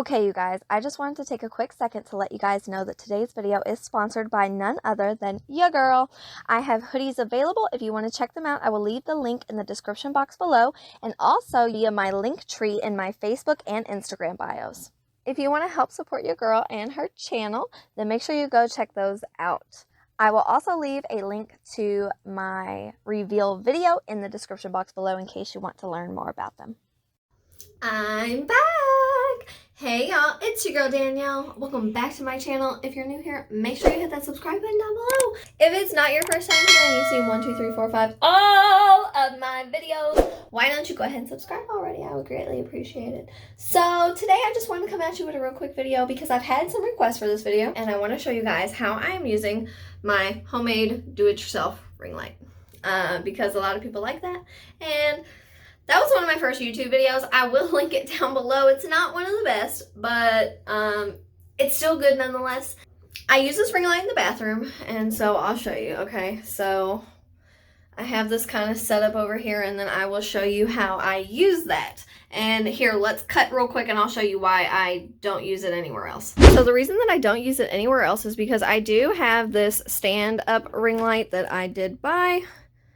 Okay, you guys, I just wanted to take a quick second to let you guys know that today's video is sponsored by none other than ya girl. I have hoodies available. If you want to check them out, I will leave the link in the description box below and also via my link tree in my Facebook and Instagram bios. If you want to help support your girl and her channel, then make sure you go check those out. I will also leave a link to my reveal video in the description box below in case you want to learn more about them. I'm back! Hey y'all, it's your girl Danielle. Welcome back to my channel. If you're new here, make sure you hit that subscribe button down below. If it's not your first time here and you've seen 1, 2, 3, 4, 5 all of my videos, why don't you go ahead and subscribe already? I would greatly appreciate it. So today I just wanted to come at you with a real quick video because I've had some requests for this video and I want to show you guys how I'm using my homemade do-it-yourself ring light because a lot of people like that, and that was one of my first YouTube videos. I will link it down below. It's not one of the best, but it's still good nonetheless. I use this ring light in the bathroom, and so I'll show you, okay? So I have this kind of set up over here, and then I will show you how I use that. And here, let's cut real quick, and I'll show you why I don't use it anywhere else. So the reason that I don't use it anywhere else is because I do have this stand-up ring light that I did buy.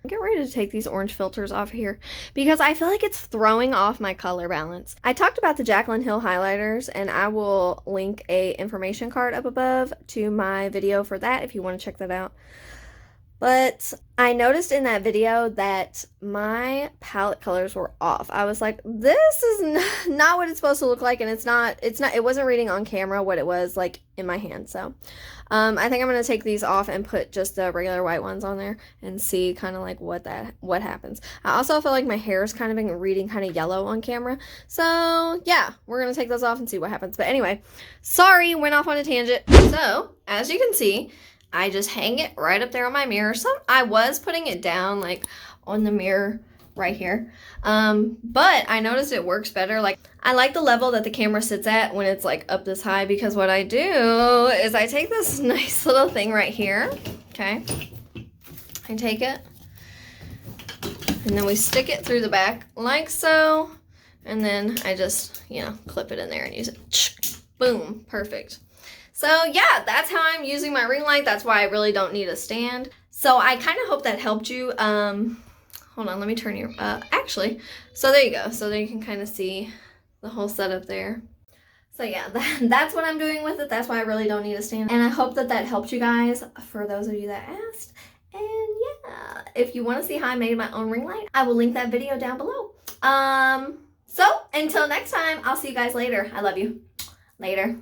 Get ready to take these orange filters off here because I feel like it's throwing off my color balance. I talked about the Jaclyn Hill highlighters, and I will link a information card up above to my video for that if you want to check that out. But I noticed in that video that my palette colors were off. I was like, this is not what it's supposed to look like, and it wasn't reading on camera what it was like in my hand. So I think I'm going to take these off and put just the regular white ones on there and see kind of like what happens. I also feel like my hair is kind of been reading kind of yellow on camera. So yeah, we're going to take those off and see what happens. But anyway, sorry, went off on a tangent. So as you can see, I just hang it right up there on my mirror. I was putting it down like on the mirror right here. But I noticed it works better. Like, I like the level that the camera sits at when it's like up this high, because what I do is I take this nice little thing right here. Okay. I take it and then we stick it through the back like so. And then I just, clip it in there and use it. Boom. Perfect. So yeah, that's how I'm using my ring light. That's why I really don't need a stand. So I kind of hope that helped you. Hold on, let me turn your, actually, so there you go. So there you can kind of see the whole setup there. So yeah, that's what I'm doing with it. That's why I really don't need a stand. And I hope that helped you guys, for those of you that asked. And yeah, if you want to see how I made my own ring light, I will link that video down below. So until next time, I'll see you guys later. I love you. Later.